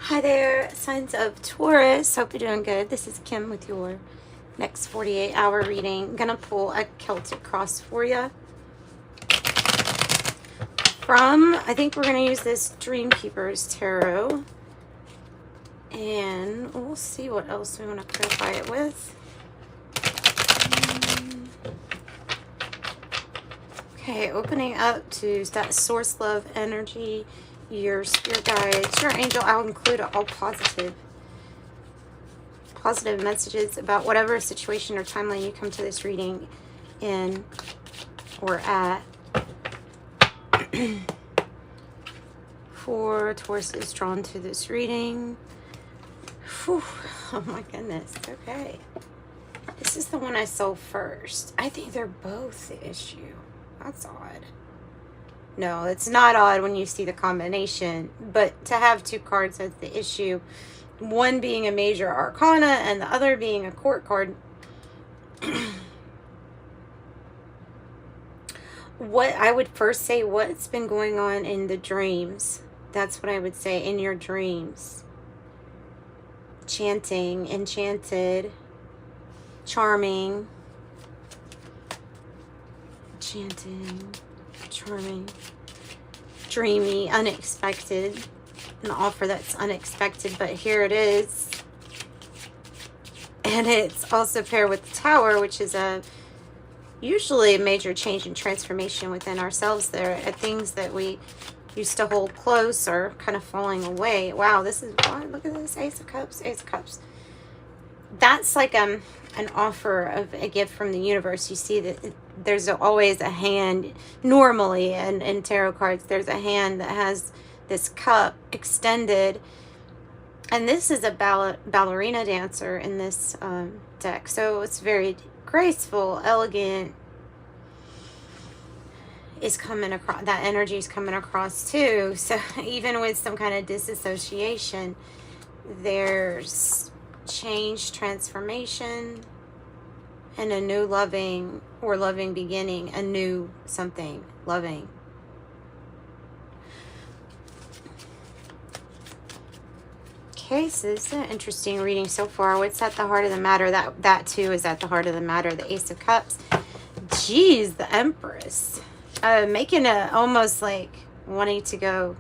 Hi there, signs of Taurus. Hope you're doing good. This is Kim with your next 48-hour reading. I'm going to pull a Celtic cross for you. I think we're going to use this Dream Keepers Tarot. And we'll see what else we want to clarify it with. Okay, opening up to that source love energy, your spirit guides, your angel. I'll include all positive messages about whatever situation or timeline you come to this reading in or at. For Taurus is drawn to this reading. Whew. Oh my goodness. Okay. This is the one I saw first. I think they're both the issue. That's odd. No, it's not odd when you see the combination, but to have two cards as the issue, one being a major arcana and the other being a court card. What I would first say, what's been going on in the dreams? That's what I would say, in your dreams. Chanting, enchanted, charming. Chanting, charming, dreamy, unexpected. An offer that's unexpected, but here it is. And it's also paired with the Tower, which is usually a major change and transformation within ourselves. There are things that we used to hold close or kind of falling away. Wow, this is, look at this, Ace of Cups, Ace of Cups. That's like an offer of a gift from the universe. You see that there's always a hand, normally, and in tarot cards, there's a hand that has this cup extended. And this is a ballerina dancer in this deck. So it's very graceful, elegant. Is coming across, that energy is coming across too. So even with some kind of disassociation, there's change, transformation, and a new loving or loving beginning, a new something loving. Okay, so this is an interesting reading so far. What's at the heart of the matter? That too is at the heart of the matter. The Ace of Cups. Geez, the Empress. Making it almost like wanting to go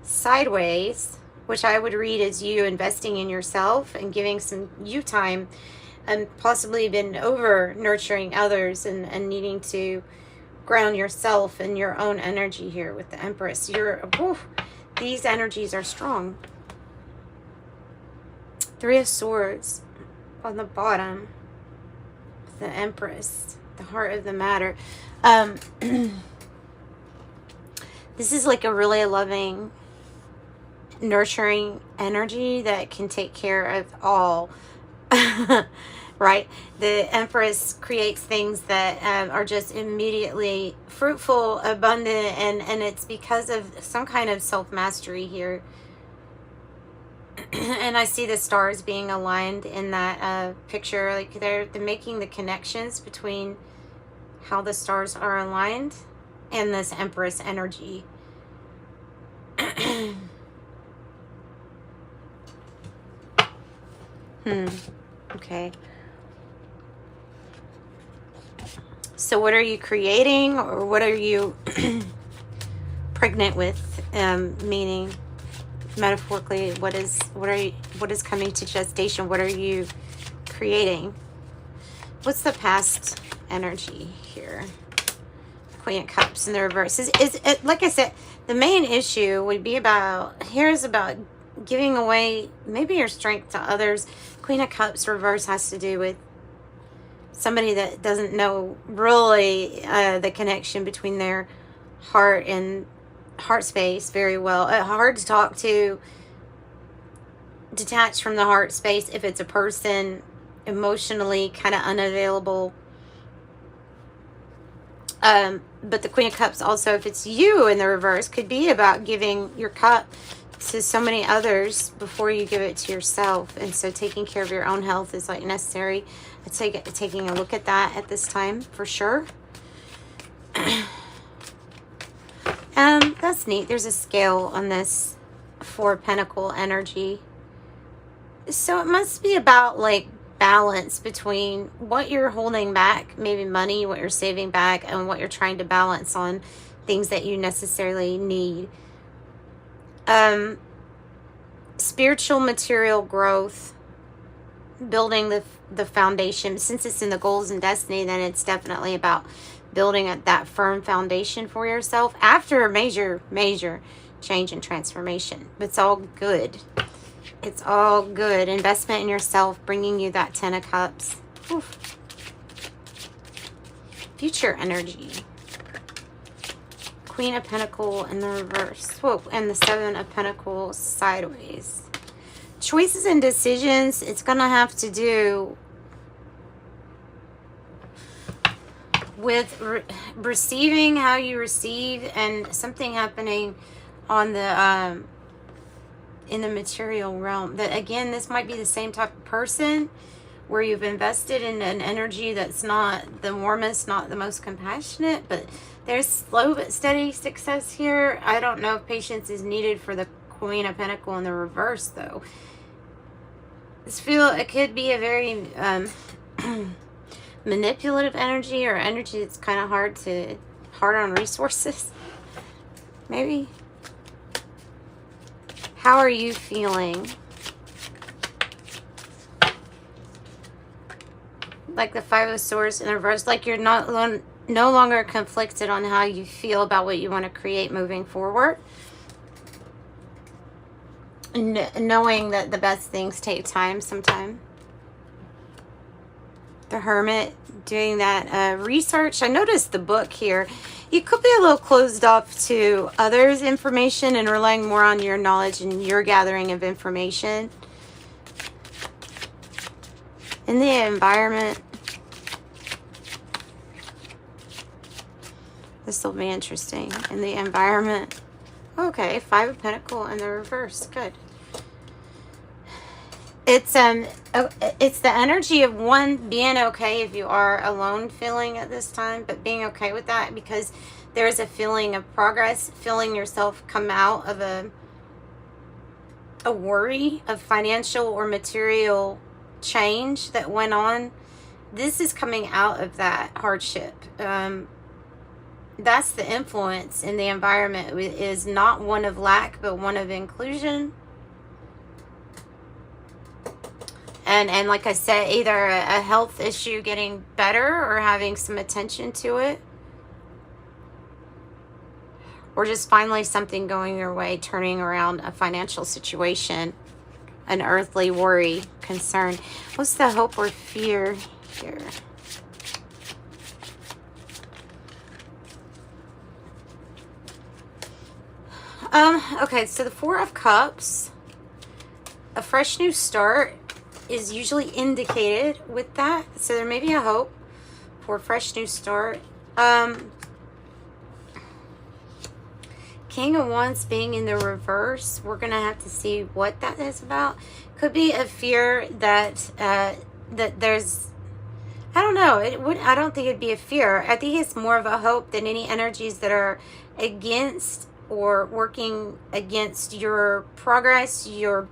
sideways, which I would read as you investing in yourself and giving some you time, and possibly been over nurturing others and needing to ground yourself in your own energy here with the Empress. These energies are strong. Three of Swords on the bottom. The Empress, the heart of the matter. This is like a really loving, nurturing energy that can take care of all. Right? The Empress creates things that are just immediately fruitful, abundant, and it's because of some kind of self-mastery here. And I see the stars being aligned in that picture. Like they're making the connections between how the stars are aligned and this Empress energy. Okay. So what are you creating, or what are you pregnant with? Meaning, metaphorically, what is coming to gestation? What are you creating? What's the past energy here? Queen of Cups in the reverse. Is it, like I said, the main issue would be about giving away maybe your strength to others. Queen of Cups reverse has to do with somebody that doesn't know really the connection between their heart and heart space very well. Hard to talk to, detached from the heart space if it's a person, emotionally kind of unavailable. But the Queen of Cups also, if it's you in the reverse, could be about giving your cup to so many others before you give it to yourself. And so taking care of your own health is like necessary. I'd say taking a look at that at this time for sure. That's neat. There's a scale on this Four of Pentacle energy. So it must be about like balance between what you're holding back, maybe money, what you're saving back, and what you're trying to balance on things that you necessarily need. Spiritual material growth, building the foundation. Since it's in the goals and destiny, then it's definitely about building that firm foundation for yourself after a major change and transformation. It's all good. It's all good. Investment in yourself, bringing you that 10 of Cups. Oof. Future energy. Queen of Pentacles in the reverse. Whoa, and the Seven of Pentacles sideways. Choices and decisions. It's going to have to do with receiving how you receive, and something happening on the in the material realm. That again, this might be the same type of person where you've invested in an energy that's not the warmest, not the most compassionate, but there's slow but steady success here. I don't know if patience is needed for the Queen of Pentacles in the reverse, though. It could be a very manipulative energy, or energy that's kind of hard on resources. Maybe. How are you feeling? Like the Five of Swords in the reverse, like you're no longer conflicted on how you feel about what you want to create moving forward. Knowing that the best things take time sometimes. The Hermit, doing that research. I noticed the book here. You could be a little closed off to others' information and relying more on your knowledge and your gathering of information. In the environment. This will be interesting. In the environment. Okay, Five of Pentacles in the reverse. Good. It's the energy of one, being okay if you are alone feeling at this time, but being okay with that, because there's a feeling of progress, feeling yourself come out of a worry of financial or material change that went on. This is coming out of that hardship. That's the influence in the environment, is not one of lack, but one of inclusion. And like I said, either a health issue getting better or having some attention to it. Or just finally something going your way, turning around a financial situation, an earthly worry, concern. What's the hope or fear here? Okay, so the Four of Cups, a fresh new start is usually indicated with that. So there may be a hope for a fresh new start. King of Wands being in the reverse, we're going to have to see what that is about. Could be a fear that that there's, I don't know, I don't think it'd be a fear. I think it's more of a hope than any energies that are against or working against your progress, your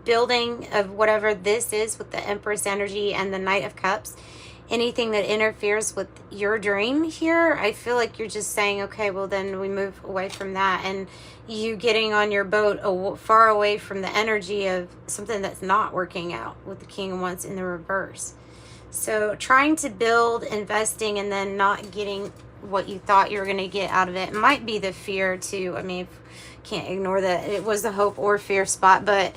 building of whatever this is with the Empress energy and the Knight of Cups. Anything that interferes with your dream here, I feel like you're just saying, okay, well then we move away from that, and you getting on your boat far away from the energy of something that's not working out with the King of Wands in the reverse. So trying to build, investing, and then not getting what you thought you were going to get out of it might be the fear too. I mean, can't ignore that it was the hope or fear spot, but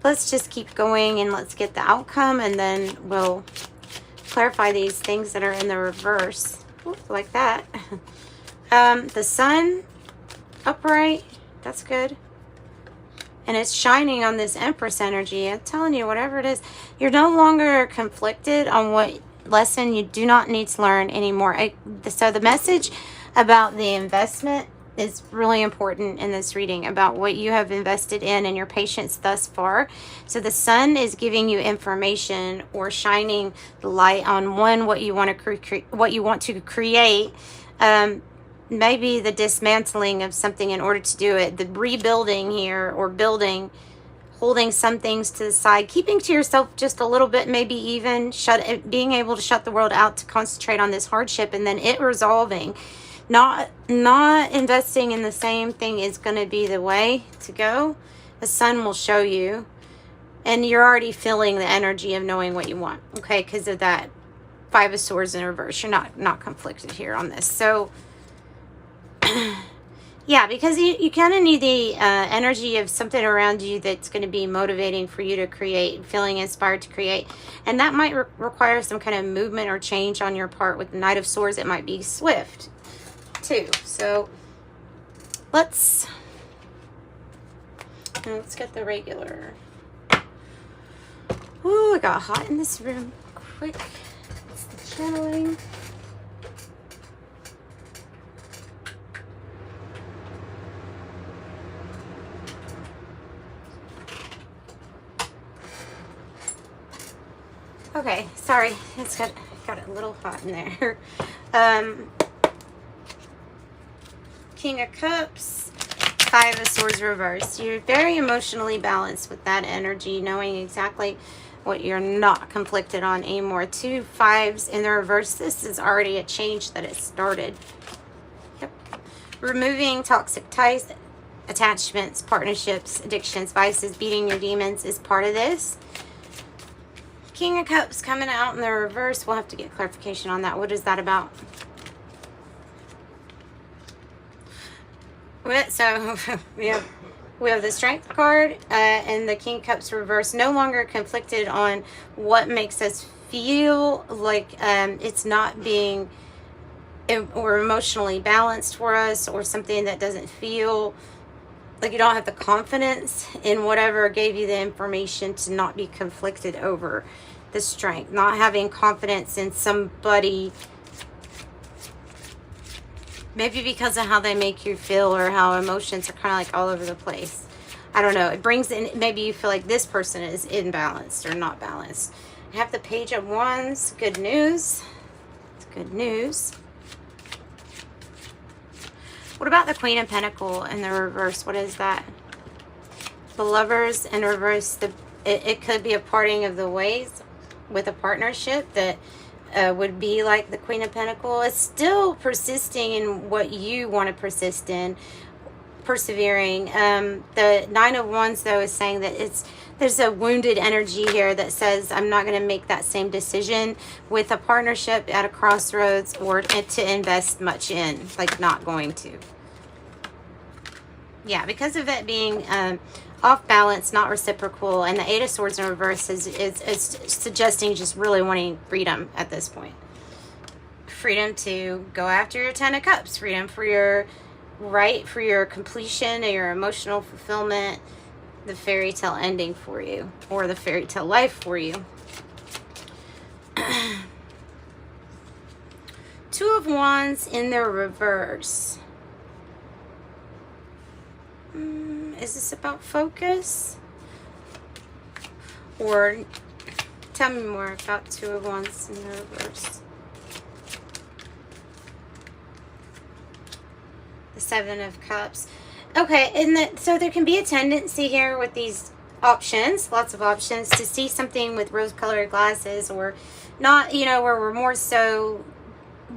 let's just keep going and let's get the outcome, and then we'll clarify these things that are in the reverse. Ooh, like that. The sun upright, that's good. And it's shining on this Empress energy. I'm telling you, whatever it is, you're no longer conflicted on what lesson you do not need to learn anymore. So the message about the investment is really important in this reading, about what you have invested in and your patience thus far. So the sun is giving you information or shining the light on what you want to create, maybe the dismantling of something in order to do it, the rebuilding here, or building, holding some things to the side, keeping to yourself just a little bit, maybe even being able to shut the world out to concentrate on this hardship, and then it resolving. Not investing in the same thing is going to be the way to go. The sun will show you, and you're already feeling the energy of knowing what you want, okay, because of that Five of Swords in reverse. You're not conflicted here on this. So yeah, because you kind of need the energy of something around you that's going to be motivating for you to create, feeling inspired to create. And that might require some kind of movement or change on your part. With the Knight of Swords, it might be swift too. So let's get the regular. Ooh, it got hot in this room quick. It's the channeling. Okay, sorry, it's got a little hot in there. King of Cups, Five of Swords reversed. You're very emotionally balanced with that energy, knowing exactly what you're not conflicted on anymore. Two fives in the reverse. This is already a change that has started. Yep. Removing toxic ties, attachments, partnerships, addictions, vices, beating your demons is part of this. King of Cups coming out in the reverse. We'll have to get clarification on that. What is that about? So we have the Strength card and the King of Cups reverse. No longer conflicted on what makes us feel like it's not being or emotionally balanced for us, or something that doesn't feel like you don't have the confidence in whatever gave you the information to not be conflicted over the Strength. Not having confidence in somebody, maybe because of how they make you feel, or how emotions are kind of like all over the place. I don't know. It brings in, maybe you feel like this person is imbalanced or not balanced. I have the Page of Wands. Good news. It's good news. What about the Queen of Pentacles in the reverse? What is that? The Lovers in reverse. It could be a parting of the ways with a partnership that would be like the Queen of Pentacles. It's still persisting in what you want to persist in, persevering. The Nine of Wands, though, is saying that there's a wounded energy here that says, I'm not going to make that same decision with a partnership at a crossroads, or to invest much in, like not going to. Yeah, because of it being off balance, not reciprocal, and the Eight of Swords in reverse is suggesting just really wanting freedom at this point. Freedom to go after your Ten of Cups. Freedom for your for your completion and your emotional fulfillment. The fairy tale ending for you, or the fairy tale life for you. Two of Wands in the reverse. Is this about focus? Or tell me more about Two of Wands in the reverse. The Seven of Cups. Okay, and so there can be a tendency here with these options, lots of options, to see something with rose-colored glasses, or not, where we're more so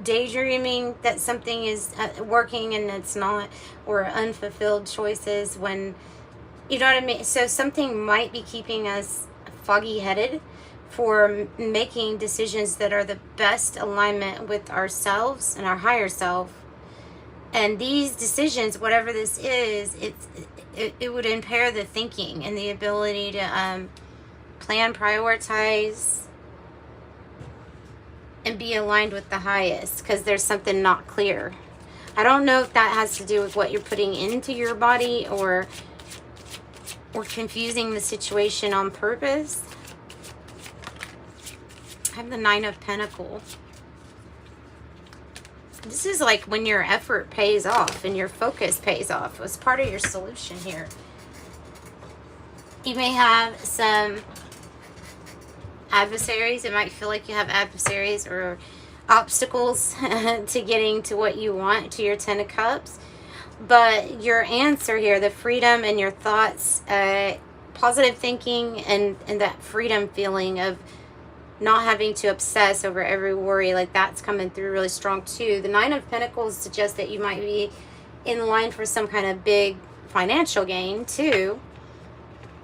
daydreaming that something is working and it's not, or unfulfilled choices, when, you know what I mean? So something might be keeping us foggy-headed for making decisions that are the best alignment with ourselves and our higher self. And these decisions, whatever this is, it would impair the thinking and the ability to plan, prioritize, and be aligned with the highest, because there's something not clear. I don't know if that has to do with what you're putting into your body, or confusing the situation on purpose. I have the Nine of Pentacles. This is like when your effort pays off and your focus pays off. It's part of your solution here. You may have some adversaries. It might feel like you have adversaries or obstacles to getting to what you want, to your 10 of Cups. But your answer here, the freedom in your thoughts, positive thinking, and that freedom feeling of not having to obsess over every worry, like that's coming through really strong too. The Nine of Pentacles suggests that you might be in line for some kind of big financial gain too.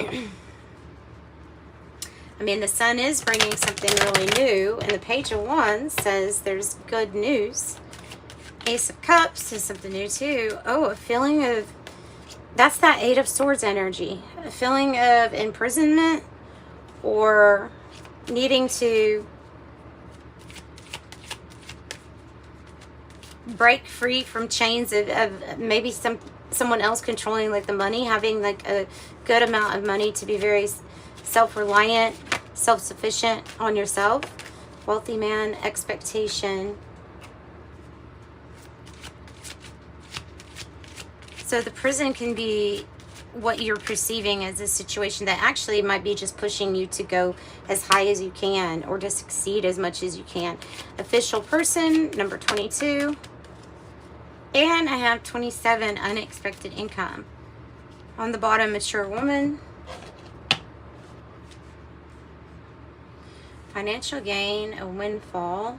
I mean, the Sun is bringing something really new, and the Page of Wands says there's good news. Ace of Cups is something new too. Oh, a feeling of, that's that Eight of Swords energy. A feeling of imprisonment or needing to break free from chains of maybe someone else controlling like the money, having like a good amount of money to be very self-reliant, self-sufficient on yourself. Wealthy man, expectation. So the prison can be what you're perceiving as a situation that actually might be just pushing you to go as high as you can or to succeed as much as you can. Official person, number 22. And I have 27, unexpected income. On the bottom, mature woman. Financial gain, a windfall.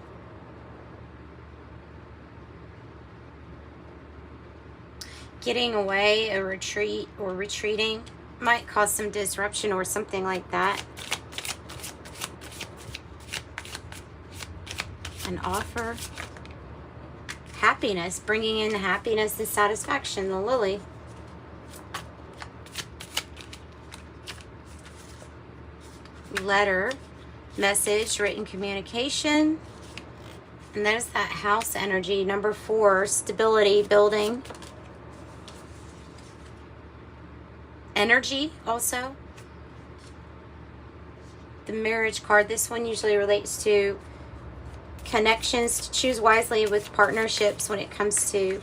Getting away, a retreat or retreating might cause some disruption or something like that. An offer. Happiness, bringing in happiness and satisfaction, the Lily. Letter, message, written communication. And there's that house energy, number 4, stability, building. Energy also. The marriage card, this one usually relates to connections. To choose wisely with partnerships when it comes to,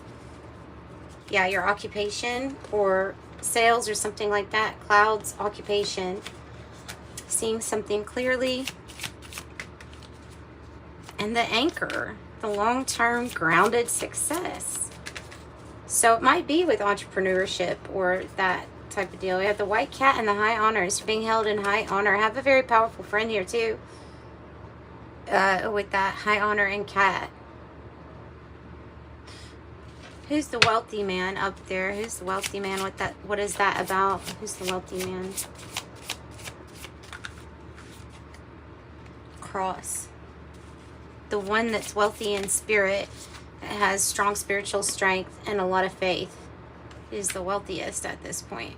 yeah, your occupation or sales or something like that. Clouds, occupation. Seeing something clearly. And the anchor, the long-term grounded success. So it might be with entrepreneurship or that type of deal. We have the white cat and the high honors, being held in high honor. I have a very powerful friend here too, with that high honor and cat. Who's the wealthy man up there? Who's the wealthy man? What is that about? Who's the wealthy man? Cross. The one that's wealthy in spirit, that has strong spiritual strength and a lot of faith, is the wealthiest at this point.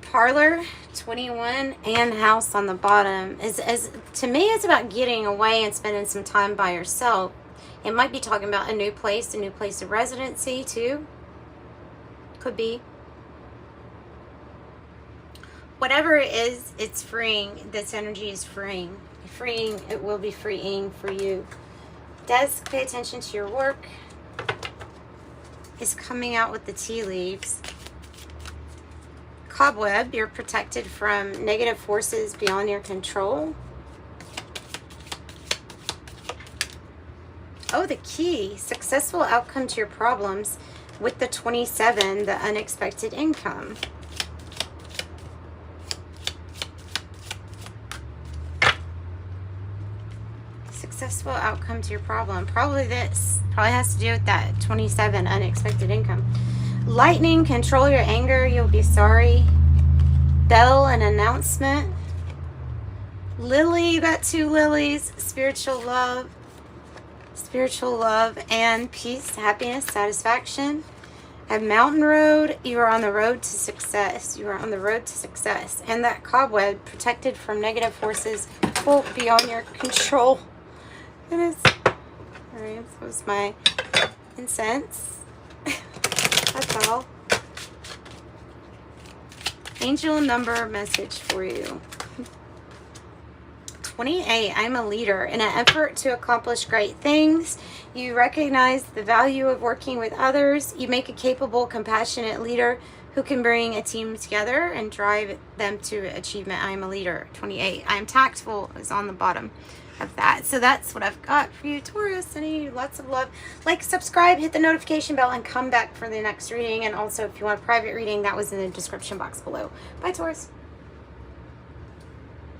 Parlor, 21, and house on the bottom. Is to me, it's about getting away and spending some time by yourself. It might be talking about a new place of residency too. Could be. Whatever it is, it's freeing. This energy is freeing. Freeing, it will be freeing for you. Desk, pay attention to your work. Is coming out with the tea leaves. Cobweb, you're protected from negative forces beyond your control. Oh, the key, successful outcome to your problems with the 27, the unexpected income. Successful outcome to your problem. Probably this. Probably has to do with that 27, unexpected income. Lightning, control your anger. You'll be sorry. Bell, an announcement. Lily, you got 2 lilies. Spiritual love and peace, happiness, satisfaction. At Mountain Road, you are on the road to success. You are on the road to success. And that cobweb, protected from negative forces beyond your control. Goodness. Alright, that was my incense. That's all. Angel number message for you. 28, I'm a leader. In an effort to accomplish great things, you recognize the value of working with others. You make a capable, compassionate leader who can bring a team together and drive them to achievement. I am a leader. 28. I am tactful is on the bottom of that. So that's what I've got for you, Taurus. Sending you lots of love. Like, subscribe, hit the notification bell, and come back for the next reading. And also, if you want a private reading, that was in the description box below. Bye, Taurus.